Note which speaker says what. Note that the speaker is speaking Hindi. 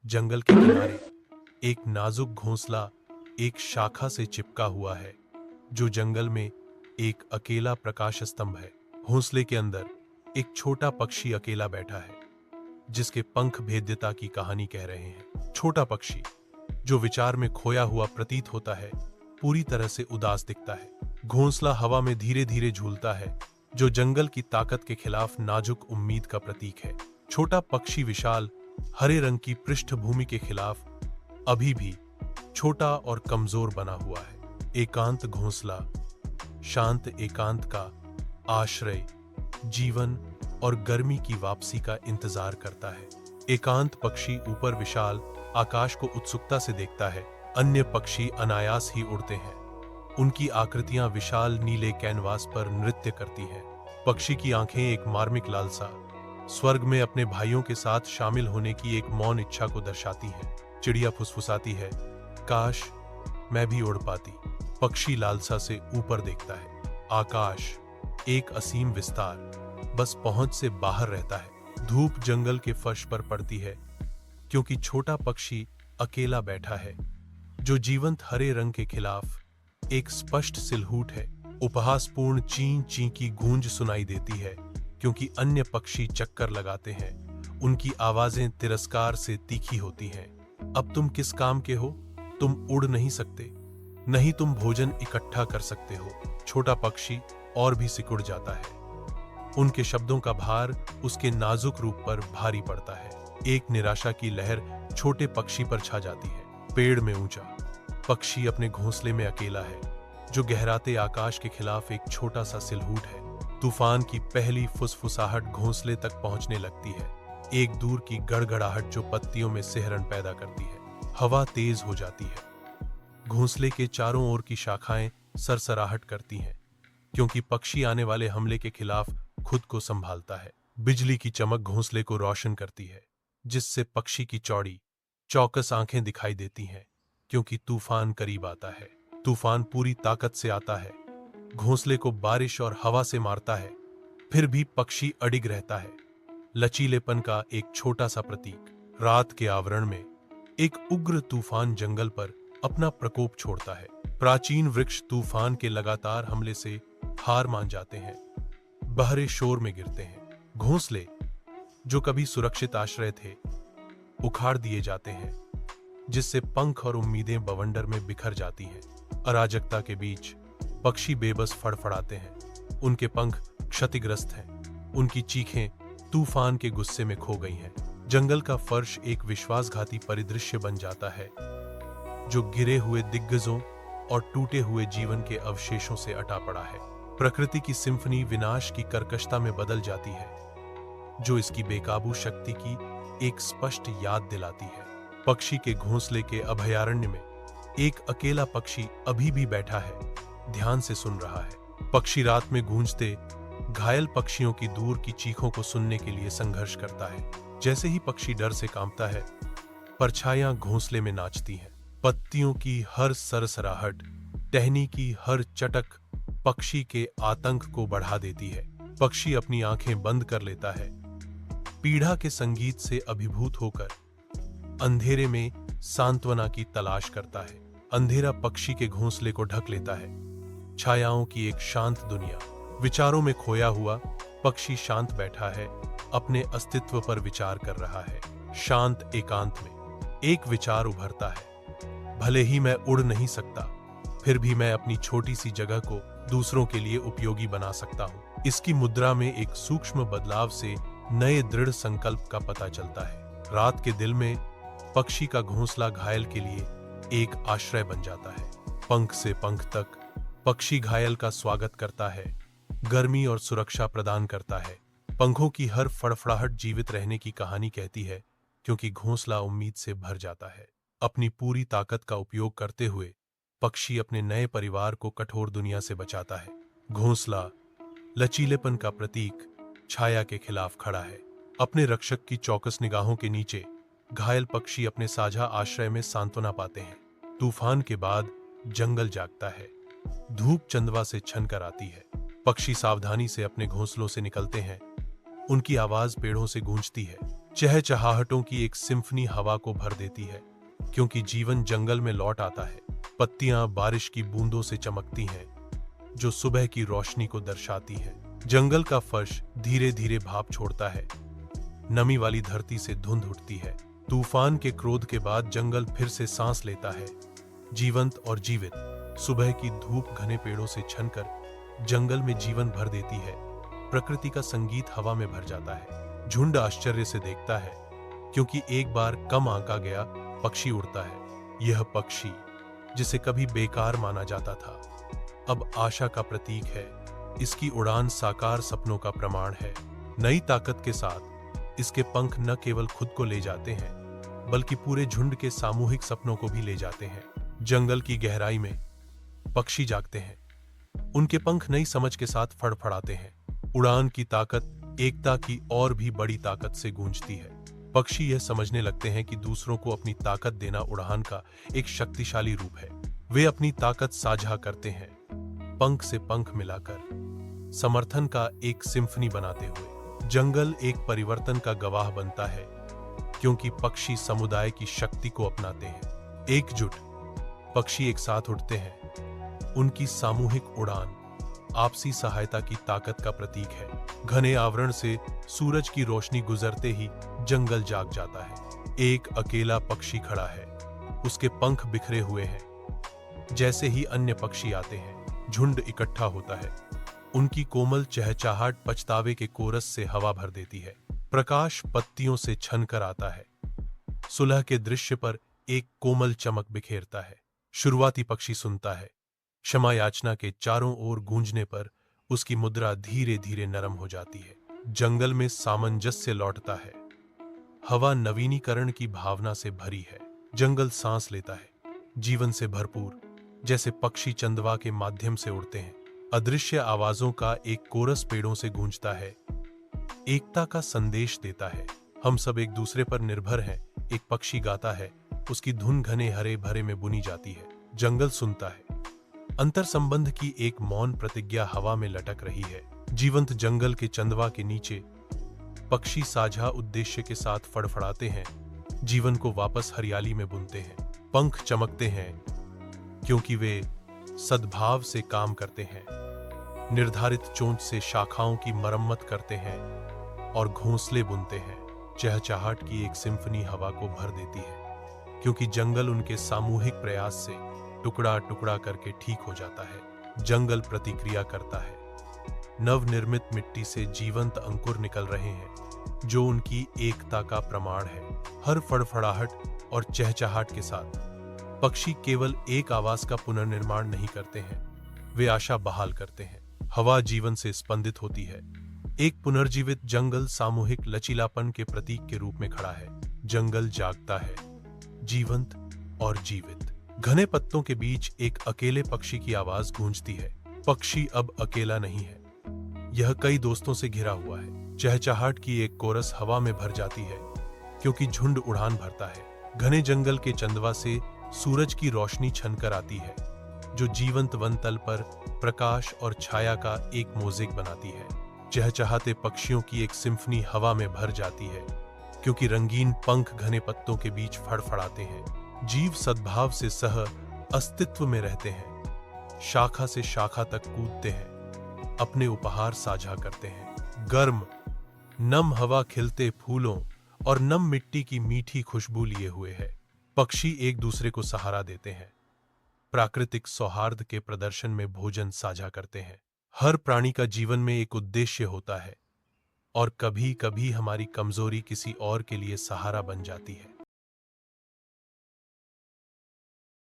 Speaker 1: जंगल के किनारे एक नाजुक घोंसला एक शाखा से चिपका हुआ है, जो जंगल में एक अकेला प्रकाश स्तंभ है। घोंसले के अंदर एक छोटा पक्षी अकेला बैठा है, जिसके पंख भेद्यता की कहानी कह रहे हैं। छोटा पक्षी, जो विचार में खोया हुआ प्रतीत होता है, पूरी तरह से उदास दिखता है। घोंसला हवा में धीरे धीरे झूलता है, जो जंगल की ताकत के खिलाफ नाजुक उम्मीद का प्रतीक है। छोटा पक्षी विशाल हरे रंग की पृष्ठभूमि के खिलाफ अभी भी छोटा और कमजोर बना हुआ है। एकांत घोंसला शांत एकांत का आश्रय, जीवन और गर्मी की वापसी का इंतजार करता है। एकांत पक्षी ऊपर विशाल आकाश को उत्सुकता से देखता है। अन्य पक्षी अनायास ही उड़ते हैं। उनकी आकृतियां विशाल नीले कैनवास पर नृत्य करती हैं। पक्षी की आंखें एक मार्मिक लालसा, स्वर्ग में अपने भाइयों के साथ शामिल होने की एक मौन इच्छा को दर्शाती है। चिड़िया फुसफुसाती है, काश मैं भी उड़ पाती। पक्षी लालसा से ऊपर देखता है। आकाश एक असीम विस्तार, बस पहुंच से बाहर रहता है। धूप जंगल के फर्श पर पड़ती है, क्योंकि छोटा पक्षी अकेला बैठा है, जो जीवंत हरे रंग के खिलाफ एक स्पष्ट सिलहूट है। उपहासपूर्ण ची ची की गूंज सुनाई देती है, क्योंकि अन्य पक्षी चक्कर लगाते हैं। उनकी आवाजें तिरस्कार से तीखी होती हैं। अब तुम किस काम के हो? तुम उड़ नहीं सकते, नहीं तुम भोजन इकट्ठा कर सकते हो। छोटा पक्षी और भी सिकुड़ जाता है। उनके शब्दों का भार उसके नाजुक रूप पर भारी पड़ता है। एक निराशा की लहर छोटे पक्षी पर छा जाती है। पेड़ में ऊंचा पक्षी अपने घोंसले में अकेला है, जो गहराते आकाश के खिलाफ एक छोटा सा सिलहूट है। तूफान की पहली फुसफुसाहट घोंसले तक पहुंचने लगती है, एक दूर की गड़गड़ाहट जो पत्तियों में सिहरन पैदा करती है। हवा तेज हो जाती है। घोंसले के चारों ओर की शाखाएं सरसराहट करती हैं, क्योंकि पक्षी आने वाले हमले के खिलाफ खुद को संभालता है। बिजली की चमक घोंसले को रोशन करती है, जिससे पक्षी की चौड़ी चौकस आंखें दिखाई देती हैं, क्योंकि तूफान करीब आता है। तूफान पूरी ताकत से आता है, घोंसले को बारिश और हवा से मारता है, फिर भी पक्षी अडिग रहता है। लचीलेपन का एक छोटा सा प्रतीक। रात के आवरण में एक उग्र तूफान जंगल पर अपना प्रकोप छोड़ता है। प्राचीन वृक्ष तूफान के लगातार हमले से हार मान जाते हैं, बहरे शोर में गिरते हैं। घोंसले, जो कभी सुरक्षित आश्रय थे, उखाड़ दिए जाते हैं, जिससे पंख और उम्मीदें बवंडर में बिखर जाती हैं। अराजकता के बीच पक्षी बेबस फड़फड़ाते हैं। उनके पंख क्षतिग्रस्त हैं, उनकी चीखें तूफान के गुस्से में खो गई हैं। जंगल का फर्श एक विश्वासघाती परिदृश्य बन जाता है, जो गिरे हुए दिग्गजों और टूटे हुए जीवन के अवशेषों से अटा पड़ा है। प्रकृति की सिम्फनी विनाश की कर्कशता में बदल जाती है, जो इसकी बेकाबू शक्ति की एक स्पष्ट याद दिलाती है। पक्षी के घोंसले के अभयारण्य में एक अकेला पक्षी अभी भी बैठा है, ध्यान से सुन रहा है। पक्षी रात में गूंजते घायल पक्षियों की दूर की चीखों को सुनने के लिए संघर्ष करता है। जैसे ही पक्षी डर से कांपता है, परछाइयां घोंसले में नाचती हैं। पत्तियों की हर सरसराहट, टहनी की हर चटक पक्षी के आतंक को बढ़ा देती है। पक्षी अपनी आंखें बंद कर लेता है, पीढ़ा के संगीत से अभिभूत होकर अंधेरे में सांत्वना की तलाश करता है। अंधेरा पक्षी के घोंसले को ढक लेता है। छायाओं की एक शांत दुनिया। विचारों में खोया हुआ पक्षी शांत बैठा है, अपने अस्तित्व पर विचार कर रहा है। शांत एकांत में एक विचार उभरता है, भले ही मैं उड़ नहीं सकता, फिर भी मैं अपनी छोटी सी जगह को दूसरों के लिए उपयोगी बना सकता हूँ। इसकी मुद्रा में एक सूक्ष्म बदलाव से नए दृढ़ संकल्प का पता चलता है। रात के दिल में पक्षी का घोंसला घायल के लिए एक आश्रय बन जाता है। पंख से पंख तक पक्षी घायल का स्वागत करता है, गर्मी और सुरक्षा प्रदान करता है। पंखों की हर फड़फड़ाहट जीवित रहने की कहानी कहती है, क्योंकि घोंसला उम्मीद से भर जाता है। अपनी पूरी ताकत का उपयोग करते हुए पक्षी अपने नए परिवार को कठोर दुनिया से बचाता है। घोंसला लचीलेपन का प्रतीक छाया के खिलाफ खड़ा है। अपने रक्षक की चौकस निगाहों के नीचे घायल पक्षी अपने साझा आश्रय में सांत्वना पाते हैं। तूफान के बाद जंगल जागता है। धूप चंदवा से छन कर आती है। पक्षी सावधानी से अपने घोंसलों से निकलते हैं। उनकी आवाज पेड़ों से गूंजती है। चहचहाहटों की एक सिम्फनी हवा को भर देती है, क्योंकि जीवन जंगल में लौट आता है। पत्तियां बारिश की बूंदों से चमकती हैं, जो सुबह की रोशनी को दर्शाती है। जंगल का फर्श धीरे धीरे भाप छोड़ता है, नमी वाली धरती से धुंध उठती है। तूफान के क्रोध के बाद जंगल फिर से सांस लेता है, जीवंत और जीवित। सुबह की धूप घने पेड़ों से छनकर जंगल में जीवन भर देती है। प्रकृति का संगीत हवा में भर जाता है। झुंड आश्चर्य से देखता है, क्योंकि एक बार कम आंका गया पक्षी उड़ता है। यह पक्षी, जिसे कभी बेकार माना जाता था, अब आशा का प्रतीक है। इसकी उड़ान साकार सपनों का प्रमाण है। नई ताकत के साथ इसके पंख न केवल खुद को ले जाते हैं, बल्कि पूरे झुंड के सामूहिक सपनों को भी ले जाते हैं। जंगल की गहराई में पक्षी जागते हैं। उनके पंख नई समझ के साथ फड़फड़ाते हैं। उड़ान की ताकत एकता की और भी बड़ी ताकत से गूंजती है। पक्षी यह समझने लगते हैं कि दूसरों को अपनी ताकत देना उड़ान का एक शक्तिशाली रूप है। वे अपनी ताकत साझा करते हैं, पंख से पंख मिलाकर, समर्थन का एक सिम्फनी बनाते हुए। जंगल एक परिवर्तन का गवाह बनता है, क्योंकि पक्षी समुदाय की शक्ति को अपनाते हैं। एकजुट पक्षी एक साथ उड़ते हैं। उनकी सामूहिक उड़ान आपसी सहायता की ताकत का प्रतीक है। घने आवरण से सूरज की रोशनी गुजरते ही जंगल जाग जाता है। एक अकेला पक्षी खड़ा है, उसके पंख बिखरे हुए हैं। जैसे ही अन्य पक्षी आते हैं, झुंड इकट्ठा होता है। उनकी कोमल चहचहाहट पछतावे के कोरस से हवा भर देती है। प्रकाश पत्तियों से छन कर आता है, सुलह के दृश्य पर एक कोमल चमक बिखेरता है। शुरुआती पक्षी सुनता है, क्षमा याचना के चारों ओर गूंजने पर उसकी मुद्रा धीरे धीरे नरम हो जाती है। जंगल में सामंजस्य लौटता है। हवा नवीनीकरण की भावना से भरी है। जंगल सांस लेता है, जीवन से भरपूर, जैसे पक्षी चंदवा के माध्यम से उड़ते हैं। अदृश्य आवाजों का एक कोरस पेड़ों से गूंजता है, एकता का संदेश देता है। हम सब एक दूसरे पर निर्भर हैं। एक पक्षी गाता है, उसकी धुन घने हरे भरे में बुनी जाती है। जंगल सुनता है, अंतर संबंध की एक मौन प्रतिज्ञा हवा में लटक रही है। जीवंत जंगल के चंदवा के नीचे पक्षी साझा उद्देश्य के साथ फड़फड़ाते हैं, जीवन को वापस हरियाली में बुनते हैं। पंख चमकते हैं, क्योंकि वे सद्भाव से काम करते हैं। निर्धारित चोंच से शाखाओं की मरम्मत करते हैं और घोंसले बुनते हैं। चहचहाहट की एक सिम्फनी हवा को भर देती है, क्योंकि जंगल उनके सामूहिक प्रयास से टुकड़ा टुकड़ा करके ठीक हो जाता है। जंगल प्रतिक्रिया करता है। नवनिर्मित मिट्टी से जीवंत अंकुर निकल रहे हैं, जो उनकी एकता का प्रमाण है। हर फड़फड़ाहट और चहचहाहट के साथ पक्षी केवल एक आवाज का पुनर्निर्माण नहीं करते हैं, वे आशा बहाल करते हैं। हवा जीवन से स्पंदित होती है। एक पुनर्जीवित जंगल सामूहिक लचीलापन के प्रतीक के रूप में खड़ा है। जंगल जागता है, जीवंत और जीवित। घने पत्तों के बीच एक अकेले पक्षी की आवाज गूंजती है। पक्षी अब अकेला नहीं है, यह कई दोस्तों से घिरा हुआ है। चहचहाहट की एक कोरस हवा में भर जाती है, क्योंकि झुंड उड़ान भरता है। घने जंगल के चंदवा से सूरज की रोशनी छनकर आती है, जो जीवंत वनतल पर प्रकाश और छाया का एक मोज़ेक बनाती है। चहचहाते पक्षियों की एक सिम्फनी हवा में भर जाती है, क्योंकि रंगीन पंख घने पत्तों के बीच फड़फड़ाते हैं। जीव सद्भाव से सह अस्तित्व में रहते हैं, शाखा से शाखा तक कूदते हैं, अपने उपहार साझा करते हैं। गर्म नम हवा खिलते फूलों और नम मिट्टी की मीठी खुशबू लिए हुए है। पक्षी एक दूसरे को सहारा देते हैं, प्राकृतिक सौहार्द के प्रदर्शन में भोजन साझा करते हैं। हर प्राणी का जीवन में एक उद्देश्य होता है, और कभी कभी हमारी कमजोरी किसी और के लिए सहारा बन जाती है।